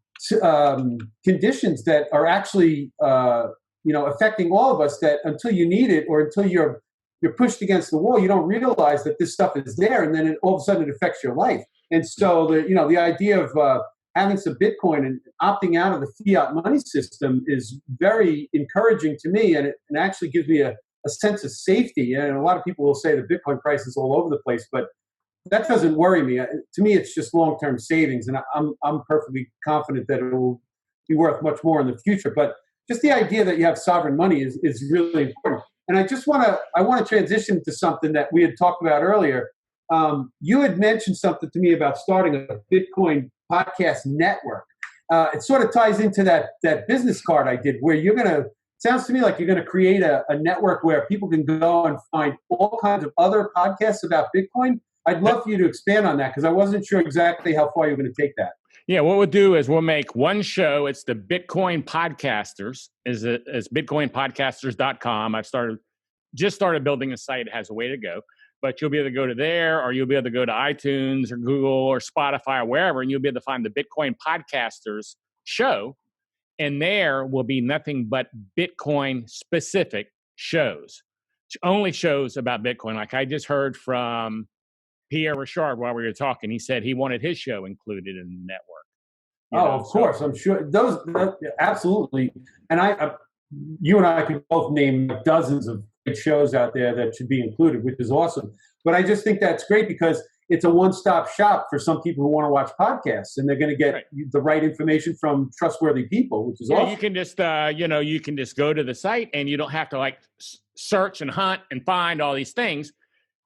conditions that are actually, affecting all of us, that until you need it or until you're pushed against the wall, you don't realize that this stuff is there. And then all of a sudden it affects your life. And so the idea of having some Bitcoin and opting out of the fiat money system is very encouraging to me. And it actually gives me a sense of safety. And a lot of people will say the Bitcoin price is all over the place, but that doesn't worry me. To me, it's just long-term savings. And I'm perfectly confident that it will be worth much more in the future. But just the idea that you have sovereign money is really important. And I want to transition to something that we had talked about earlier. You had mentioned something to me about starting a Bitcoin podcast network. It sort of ties into that business card I did where sounds to me like you're going to create a network where people can go and find all kinds of other podcasts about Bitcoin. I'd love for you to expand on that because I wasn't sure exactly how far you're going to take that. Yeah, what we'll do is we'll make one show. It's the Bitcoin Podcasters. It's bitcoinpodcasters.com. I've just started building a site. It has a way to go. But you'll be able to go to there, or you'll be able to go to iTunes or Google or Spotify or wherever, and you'll be able to find the Bitcoin Podcasters show. And there will be nothing but Bitcoin-specific shows. Only shows about Bitcoin. Like I just heard from Pierre Richard while we were talking. He said he wanted his show included in the network. Of course. I'm sure. Those absolutely. And you and I could both name dozens of shows out there that should be included, which is awesome. But I just think that's great because it's a one-stop shop for some people who want to watch podcasts, and they're going to get the right information from trustworthy people, which is awesome. You can just, you can just go to the site, and you don't have to like search and hunt and find all these things.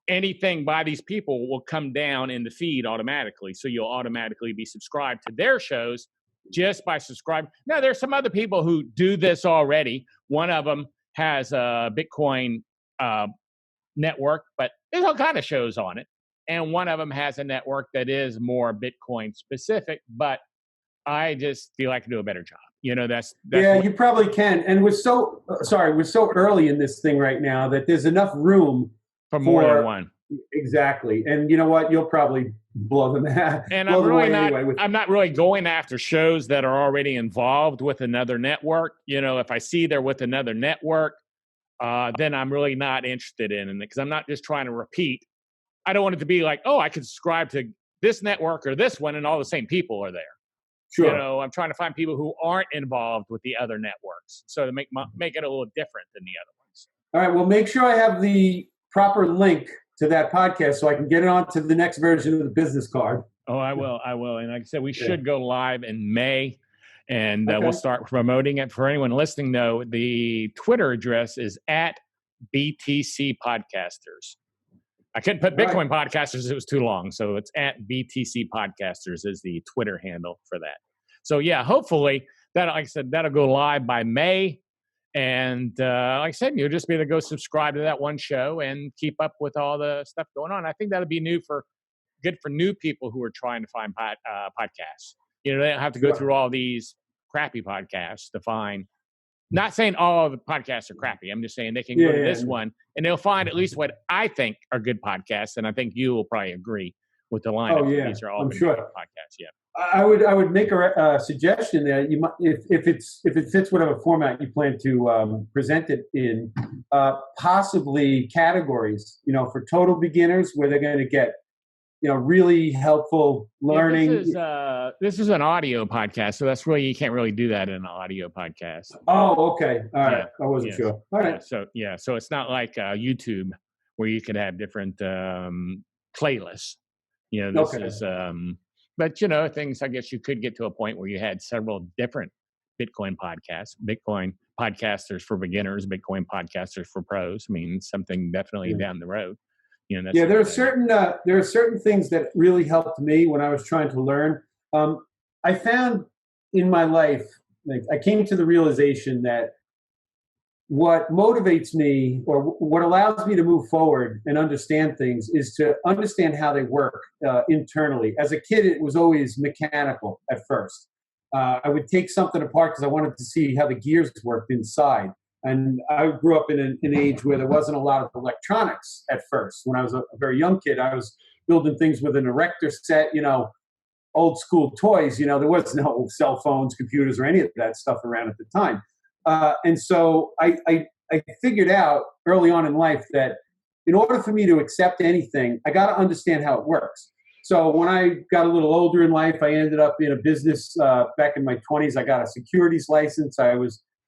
Anything by these people will come down in the feed automatically. So you'll automatically be subscribed to their shows just by subscribing. Now, there's some other people who do this already. One of them has a Bitcoin network, but there's all kind of shows on it. And one of them has a network that is more Bitcoin specific, but I just feel I can do a better job. That's you probably can. And we're so early in this thing right now that there's enough room for more than one. Exactly. And you know what? You'll probably blow them out. And I'm not really going after shows that are already involved with another network. If I see they're with another network, then I'm really not interested in it, because I'm not just trying to repeat. I don't want it to be like, I can subscribe to this network or this one and all the same people are there. Sure. I'm trying to find people who aren't involved with the other networks, so to make it a little different than the other ones. All right. Well, make sure I have the proper link to that podcast so I can get it on to the next version of the business card. Oh, I will. And like I said, we should go live in May, and we'll start promoting it. For anyone listening, though, the Twitter address is at BTC Podcasters. I couldn't put Bitcoin Podcasters. It was too long. So it's at BTC Podcasters is the Twitter handle for that. So yeah, hopefully like I said, that'll go live by May. And like I said, you'll just be able to go subscribe to that one show and keep up with all the stuff going on. I think that'll be good for new people who are trying to find podcasts. They don't have to go through all these crappy podcasts to find. Not saying all the podcasts are crappy. I'm just saying they can go to this one, and they'll find at least what I think are good podcasts. And I think you will probably agree with the lineup. These are all good podcasts. Yeah. I would make a suggestion that you might, if it fits whatever format you plan to present it in, possibly categories. For total beginners, where they're going to get really helpful learning. This is an audio podcast, so you can't really do that in an audio podcast. Oh, okay. All right. I wasn't sure. All right. So it's not like YouTube where you could have different playlists. This is but things I guess you could get to a point where you had several different Bitcoin podcasts, Bitcoin podcasters for beginners, Bitcoin podcasters for pros. I mean, something definitely down the road. There are certain things that really helped me when I was trying to learn. I found in my life, I came to the realization that what motivates me, or what allows me to move forward and understand things, is to understand how they work internally. As a kid, it was always mechanical at first. I would take something apart because I wanted to see how the gears worked inside. And I grew up in an age where there wasn't a lot of electronics at first. When I was a very young kid, I was building things with an erector set, old school toys. There was no cell phones, computers, or any of that stuff around at the time. And so I figured out early on in life that in order for me to accept anything, I got to understand how it works. So when I got a little older in life, I ended up in a business back in my 20s. I got a securities license. I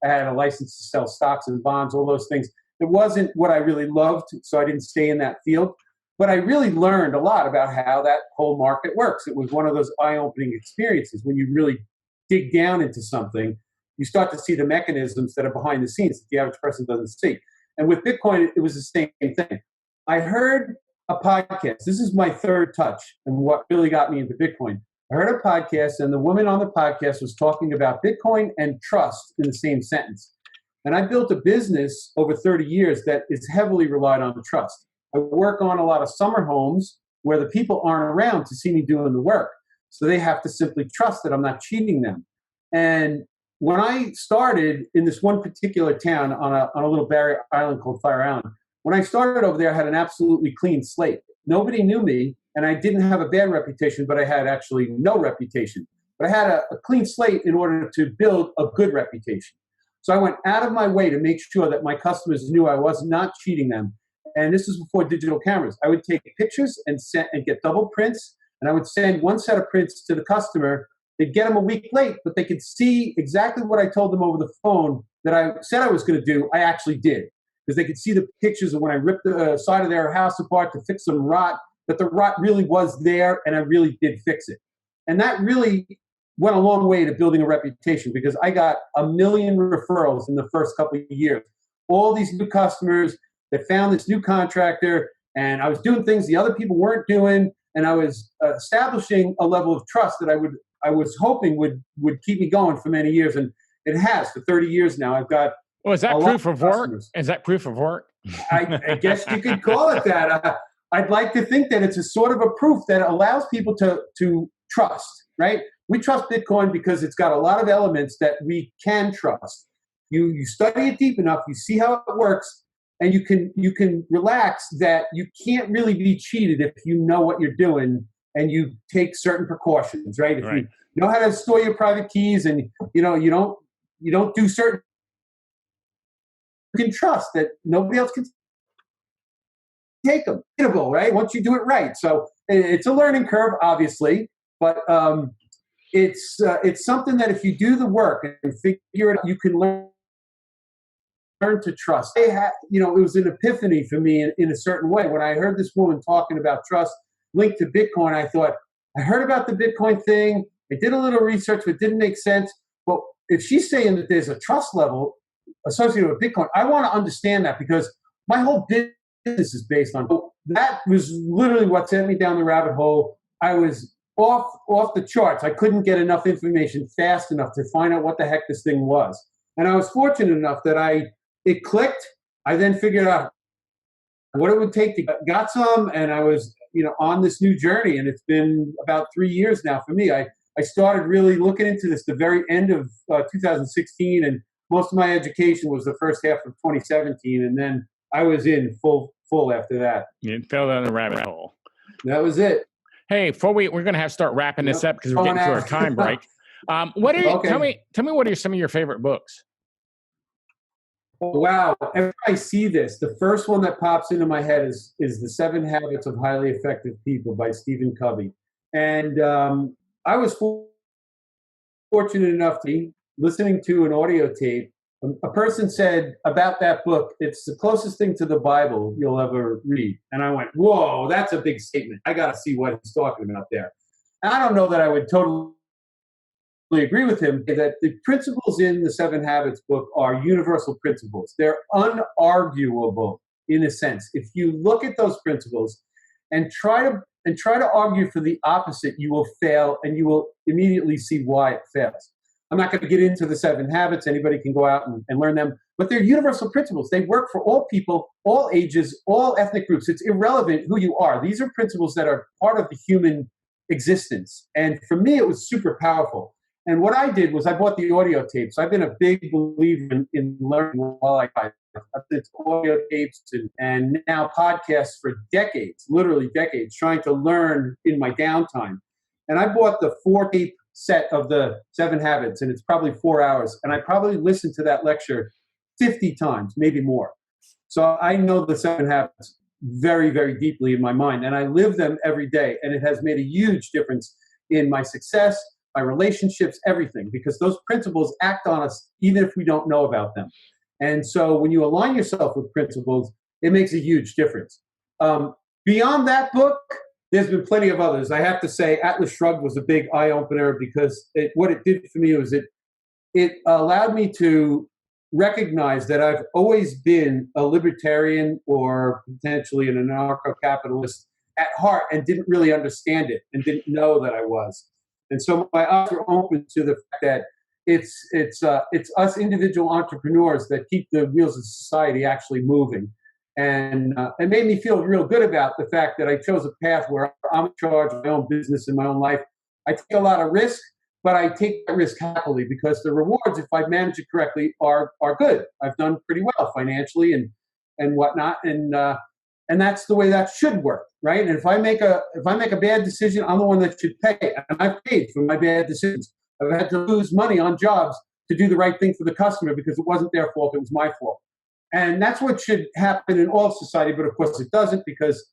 had a license to sell stocks and bonds, all those things. It wasn't what I really loved, so I didn't stay in that field. But I really learned a lot about how that whole market works. It was one of those eye-opening experiences. When you really dig down into something, you start to see the mechanisms that are behind the scenes that the average person doesn't see. And with Bitcoin, it was the same thing. I heard a podcast. This is my third touch and what really got me into Bitcoin. I heard a podcast, and the woman on the podcast was talking about Bitcoin and trust in the same sentence. And I built a business over 30 years that is heavily relied on trust. I work on a lot of summer homes where the people aren't around to see me doing the work. So they have to simply trust that I'm not cheating them. And when I started in this one particular town on a little barrier island called Fire Island, when I started over there, I had an absolutely clean slate. Nobody knew me, and I didn't have a bad reputation, but I had actually no reputation. But I had a clean slate in order to build a good reputation. So I went out of my way to make sure that my customers knew I was not cheating them. And this was before digital cameras. I would take pictures and get double prints, and I would send one set of prints to the customer. They'd get them a week late, but they could see exactly what I told them over the phone that I said I was going to do, I actually did. Because they could see the pictures of when I ripped the side of their house apart to fix some rot but the rot really was there, and I really did fix it. And that really went a long way to building a reputation, because I got 1 million referrals in the first couple of years. All these new customers that found this new contractor, and I was doing things the other people weren't doing, and I was establishing a level of trust that I was hoping would keep me going for many years, and it has for 30 years now. I've got. Well, is that proof of work? Is that proof of work? I guess you could call it that. I'd like to think that it's a sort of a proof that allows people to trust, right? We trust Bitcoin because it's got a lot of elements that we can trust. You study it deep enough, you see how it works, and you can relax that you can't really be cheated if you know what you're doing and you take certain precautions, right? If you know how to store your private keys, and you don't do certain, you can trust that nobody else can take them, right? Once you do it right. So it's a learning curve, obviously, but it's something that if you do the work and figure it out, you can learn to trust. It was an epiphany for me in a certain way. When I heard this woman talking about trust linked to Bitcoin, I thought, I heard about the Bitcoin thing. I did a little research, but it didn't make sense. But if she's saying that there's a trust level associated with Bitcoin, I want to understand that, because my whole business is based on that. Was literally what sent me down the rabbit hole. I was off the charts. I couldn't get enough information fast enough to find out what the heck this thing was. And I was fortunate enough that it clicked. I then figured out what it would take to got some, and I was on this new journey, and it's been about 3 years now for me. I started really looking into this the very end of 2016, and most of my education was the first half of 2017, and then I was in full after that. You fell down the rabbit hole. That was it. Hey, before we're going to have to start wrapping this up because we're getting to our time break. What are you? Okay. Tell me what are some of your favorite books? Wow. Every time I see this, the first one that pops into my head is The 7 Habits of Highly Effective People by Stephen Covey. And I was fortunate enough to be listening to an audio tape. A person said about that book, it's the closest thing to the Bible you'll ever read. And I went, whoa, that's a big statement. I got to see what he's talking about there. And I don't know that I would totally agree with him, that the principles in the 7 Habits book are universal principles. They're unarguable in a sense. If you look at those principles and try to argue for the opposite, you will fail, and you will immediately see why it fails. I'm not going to get into the 7 Habits. Anybody can go out and learn them. But they're universal principles. They work for all people, all ages, all ethnic groups. It's irrelevant who you are. These are principles that are part of the human existence. And for me, it was super powerful. And what I did was I bought the audio tapes. I've been a big believer in learning while I've been audio tapes and now podcasts for decades, literally decades, trying to learn in my downtime. And I bought the 4-tape set of the 7 Habits, and it's probably 4 hours. And I probably listened to that lecture 50 times, maybe more. So I know the 7 Habits very, very deeply in my mind, and I live them every day. And it has made a huge difference in my success, my relationships, everything, because those principles act on us even if we don't know about them. And so when you align yourself with principles, it makes a huge difference. Beyond that book, there's been plenty of others. I have to say Atlas Shrugged was a big eye-opener, because what it did for me was it allowed me to recognize that I've always been a libertarian or potentially an anarcho-capitalist at heart, and didn't really understand it and didn't know that I was. And so my eyes were open to the fact that it's us individual entrepreneurs that keep the wheels of society actually moving. And it made me feel real good about the fact that I chose a path where I'm in charge of my own business and my own life. I take a lot of risk, but I take that risk happily, because the rewards, if I manage it correctly, are good. I've done pretty well financially and whatnot, and that's the way that should work, right? And if I make a bad decision, I'm the one that should pay, and I've paid for my bad decisions. I've had to lose money on jobs to do the right thing for the customer because it wasn't their fault; it was my fault. And that's what should happen in all society, but of course it doesn't, because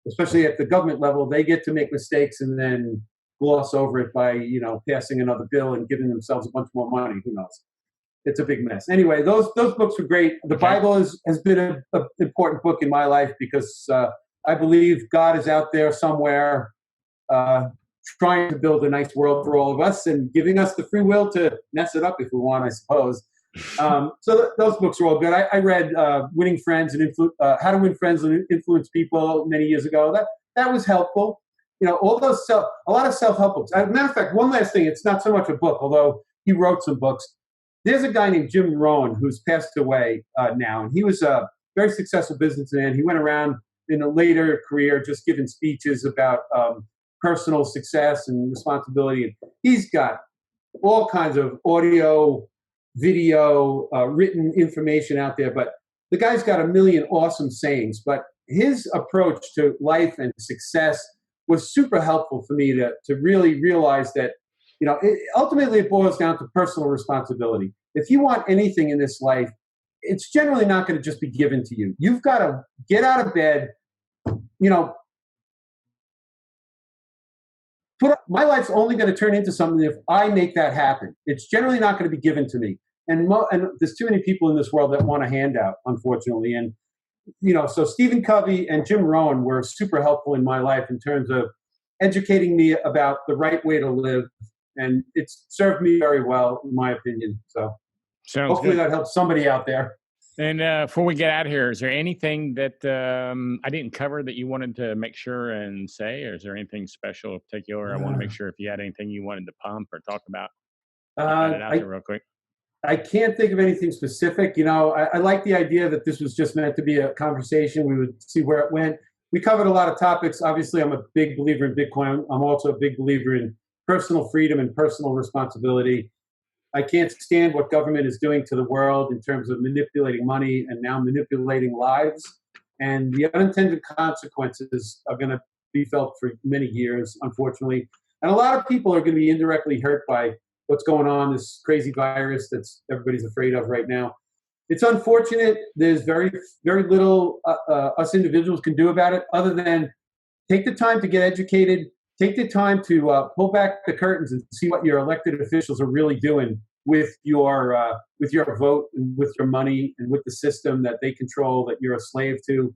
especially at the government level, they get to make mistakes and then gloss over it by, passing another bill and giving themselves a bunch more money. Who knows? It's a big mess. Anyway, those books were great. The Bible has been an important book in my life, because I believe God is out there somewhere trying to build a nice world for all of us and giving us the free will to mess it up if we want, I suppose. So those books are all good. I read Winning Friends and How to Win Friends and Influence People many years ago. That was helpful. All those a lot of self-help books. As a matter of fact, one last thing. It's not so much a book, although he wrote some books. There's a guy named Jim Rohn who's passed away now, and he was a very successful businessman. He went around in a later career just giving speeches about personal success and responsibility. He's got all kinds of audio, video, written information out there, but the guy's got a million awesome sayings. But his approach to life and success was super helpful for me to really realize that, ultimately it boils down to personal responsibility. If you want anything in this life, it's generally not going to just be given to you. You've got to get out of bed, my life's only going to turn into something if I make that happen. It's generally not going to be given to me. And there's too many people in this world that want a handout, unfortunately. And, so Stephen Covey and Jim Rohn were super helpful in my life in terms of educating me about the right way to live. And it's served me very well, in my opinion. So hopefully that helps somebody out there. And before we get out of here, is there anything that I didn't cover that you wanted to make sure and say? Or is there anything special in particular? I want to make sure if you had anything you wanted to pump or talk about, get it out there real quick. I can't think of anything specific. I like the idea that this was just meant to be a conversation. We would see where it went. We covered a lot of topics. Obviously, I'm a big believer in Bitcoin. I'm also a big believer in personal freedom and personal responsibility. I can't stand what government is doing to the world in terms of manipulating money and now manipulating lives. And the unintended consequences are going to be felt for many years, unfortunately. And a lot of people are going to be indirectly hurt by what's going on, this crazy virus that's everybody's afraid of right now. It's unfortunate. There's very, very little us individuals can do about it other than take the time to get educated, take the time to pull back the curtains and see what your elected officials are really doing with your vote and with your money and with the system that they control, that you're a slave to.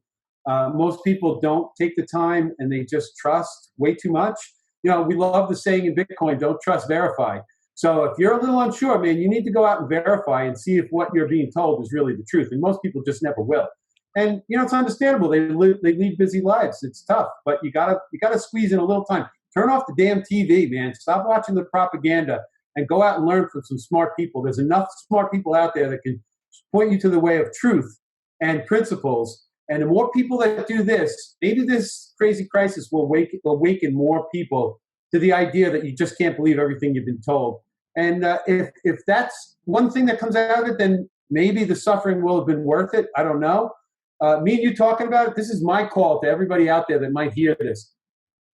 Most people don't take the time and they just trust way too much. We love the saying in Bitcoin, don't trust, verify. So if you're a little unsure, man, you need to go out and verify and see if what you're being told is really the truth. And most people just never will. And it's understandable. They lead busy lives. It's tough, but you gotta squeeze in a little time. Turn off the damn TV, man. Stop watching the propaganda and go out and learn from some smart people. There's enough smart people out there that can point you to the way of truth and principles. And the more people that do this, maybe this crazy crisis will awaken more people to the idea that you just can't believe everything you've been told. And if that's one thing that comes out of it, then maybe the suffering will have been worth it. I don't know. Me and you talking about it, this is my call to everybody out there that might hear this.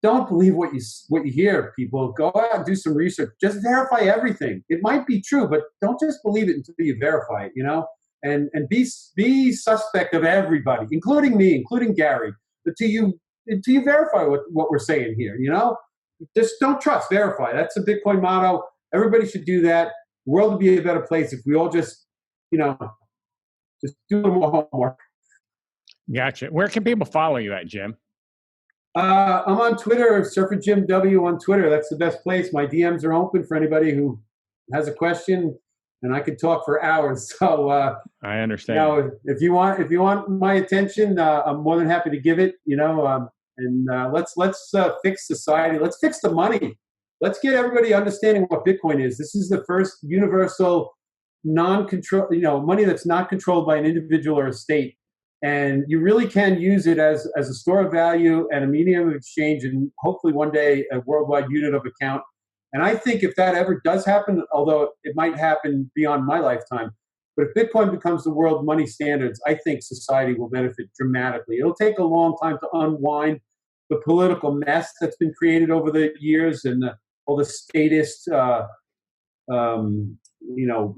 Don't believe what you hear, people. Go out and do some research. Just verify everything. It might be true, but don't just believe it until you verify it, And be suspect of everybody, including me, including Gary, until you verify what we're saying here, Just don't trust, verify. That's a Bitcoin motto. Everybody should do that. The world would be a better place if we all just do a little more homework. Gotcha. Where can people follow you at, Jim? I'm on Twitter, Surfer Jim W on Twitter. That's the best place. My DMs are open for anybody who has a question, and I could talk for hours. So I understand. If you want my attention, I'm more than happy to give it. Let's fix society. Let's fix the money. Let's get everybody understanding what Bitcoin is. This is the first universal, non-control, money that's not controlled by an individual or a state. And you really can use it as a store of value and a medium of exchange, and hopefully one day a worldwide unit of account. And I think if that ever does happen, although it might happen beyond my lifetime, but if Bitcoin becomes the world money standards, I think society will benefit dramatically. It'll take a long time to unwind the political mess that's been created over the years and all the statist,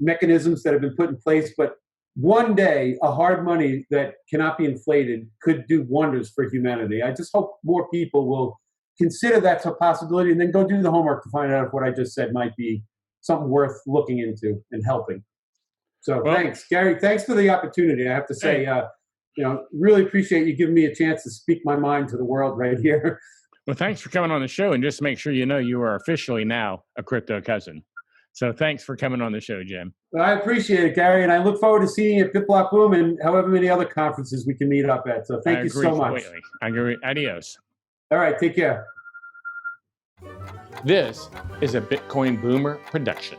mechanisms that have been put in place. But one day, a hard money that cannot be inflated could do wonders for humanity. I just hope more people will consider that's a possibility and then go do the homework to find out if what I just said might be something worth looking into and helping. So thanks, Gary. Thanks for the opportunity. I have to say, really appreciate you giving me a chance to speak my mind to the world right here. Well, thanks for coming on the show. And just to make sure you are officially now a crypto cousin. So thanks for coming on the show, Jim. Well, I appreciate it, Gary. And I look forward to seeing you at BitBlockBoom and however many other conferences we can meet up at. So thank you so much. Completely. I agree. Adios. All right. Take care. This is a Bitcoin Boomer production.